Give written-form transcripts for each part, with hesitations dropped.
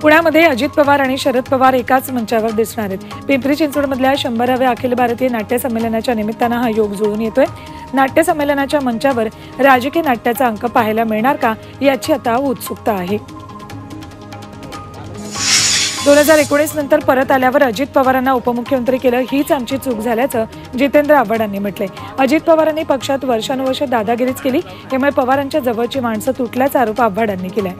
पुण्यामध्ये अजित पवार आणि शरद पवार एकाच मंचावर दिसणार आहेत। पिंपरी चिंचवडमधल्या 100व्या अखिल भारतीय नाट्य संमेलनाच्या निमित्तानं हा योग जुळून येतोय। नाट्य संमेलनाच्या मंचावर राजकीय नाट्याचा अंक पाहायला मिळणार का याची आता उत्सुकता आहे। 2019 नंतर परत आल्यावर अजित पवारांना उपमुख्यमंत्री केलं हीच आमची चूक झाल्याचं जितेंद्र आव्हाडांनी म्हटलंय। अजित पवारांनी पक्षात वर्षानुवर्ष दादागिरीच केली, त्यामुळे पवारांच्या जवळची माणसं तुटल्याचा आरोप आव्हाडांनी केलाय।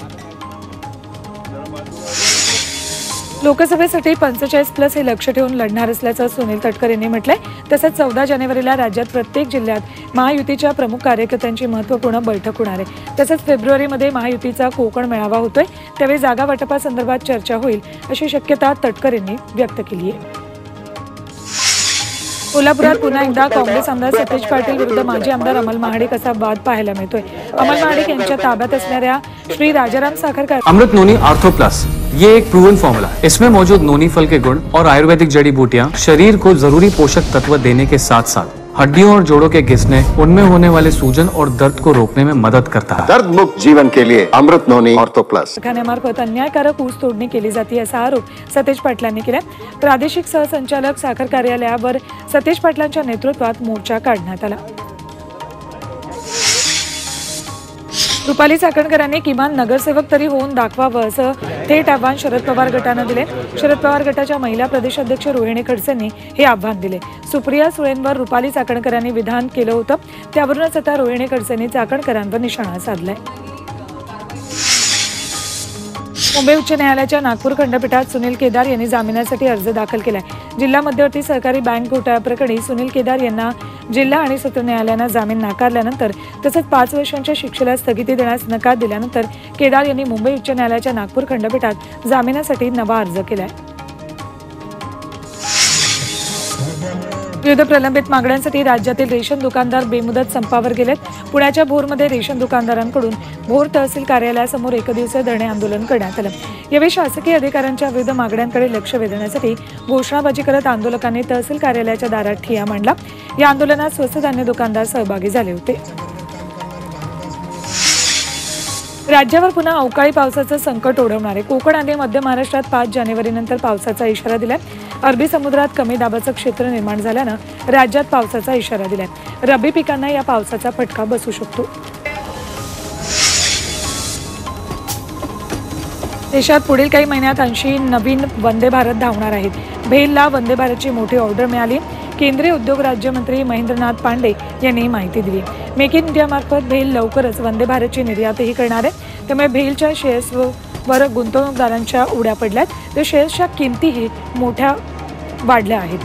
लोकसभेसाठी 45+ हे लक्ष ठेवून लढणार असल्याचं सुनील तटकरे यांनी म्हटलंय। तसंच 14 जानेवारीला राज्यात प्रत्येक जिल्ह्यात महायुतीच्या प्रमुख कार्यकर्त्यांची महत्त्वपूर्ण बैठक होणार आहे। तसंच फेब्रुवारीमध्ये महायुतीचा कोकण मेळावा होतोय, त्यावेळी जागा वाटपासंदर्भात चर्चा होईल अशी शक्यता तटकरे यांनी व्यक्त केली आहे। कोल्हापुरात पुन्हा एकदा काँग्रेस आमदार सतेज पाटील विरुद्ध माजी आमदार अमल महाडिक असा वाद पाहायला मिळतोय। अमल महाडिक यांच्या ताब्यात असणाऱ्या श्री राजाराम साखर अमृत नोनी आर्थो प्लस ये एक प्रूवन फॉर्मूला है। इसमें मौजूद नोनी फल के गुण और आयुर्वेदिक जड़ी बूटियां शरीर को जरूरी पोषक तत्व देने के साथ साथ हड्डियों और जोड़ों के घिसने, उनमें होने वाले सूजन और दर्द को रोकने में मदद करता है। दर्द मुक्त जीवन के लिए अमृत नोनी ऑर्थो प्लस। कारखान्यामार्फत अन्यायकारक ऊस तोडणी केली जाते असा आरोप सतेज पाटलांनी केला। प्रादेशिक सहसंचालक साखर कार्यालयावर सतेज पाटलांच्या नेतृत्वात मोर्चा काढण्यात आला। रुपाली चाकणकरांनी किमान नगरसेवक तरी होऊन दाखवावं असं थेट आव्हान शरद पवार गटानं दिले। शरद पवार गटाच्या महिला प्रदेशाध्यक्ष रोहिणी खडसेंनी हे आव्हान दिले। सुप्रिया सुळेंवर रुपाली चाकणकरांनी विधान केलं होतं, त्यावरूनच आता रोहिणी खडसेंनी चाकणकरांवर निशाणा साधलाय। मुंबई उच्च न्यायालयाच्या नागपूर खंडपीठात सुनील केदार यांनी जामिनासाठी अर्ज दाखल केलाय। जिल्हा मध्यवर्ती सहकारी बँक घोटाळ्याप्रकरणी सुनील केदार यांना जिल्हा आणि सत्र न्यायालयानं जामीन नाकारल्यानंतर तसंच 5 वर्षांच्या शिक्षेला स्थगिती देण्यास नकार दिल्यानंतर केदार यांनी मुंबई उच्च न्यायालयाच्या नागपूर खंडपीठात जामिनासाठी नवा अर्ज केलाय। विविध प्रलंबित मागण्यांसाठी राज्यातील रेशन दुकानदार बेमुदत संपावर गेलेत। पुण्याच्या भोरमध्ये रेशन दुकानदारांकडून भोर तहसील कार्यालयासमोर एकदिवसीय धरणे आंदोलन करण्यात आलं। यावेळी शासकीय अधिकाऱ्यांच्या विविध मागण्यांकडे लक्ष वेधण्यासाठी घोषणाबाजी करत आंदोलकांनी तहसील कार्यालयाच्या दारात ठिय्या मांडला। या आंदोलनात स्वस्त धान्य दुकानदार सहभागी झाले होते। राज्यावर पुन्हा अवकाळी पावसाचं संकट ओढवणार आहे। कोकण आणि मध्य महाराष्ट्रात 5 जानेवारीनंतर पावसाचा इशारा दिलाय। अरबी समुद्रात कमी दाबाचं क्षेत्र निर्माण झाल्यानं राज्यात पावसाचा इशारा दिलाय। रब्बी पिकांना या पावसाचा फटका बसू शकतो। देशात पुढील काही महिन्यात 80 नवीन वंदे भारत धावणार आहेत। भेलला वंदे भारतची मोठी ऑर्डर मिळाली। केंद्रीय उद्योग राज्यमंत्री महेंद्रनाथ पांडे यांनी माहिती दिली। मेक इन इंडिया मार्फत भेल लवकरच वंदे भारतची निर्यातही करणार आहे, त्यामुळे भेलच्या शेअर्सवर गुंतवणूकदारांच्या उड्या पडल्यात, तर शेअर्सच्या किमतीही मोठ्या वाढल्या आहेत।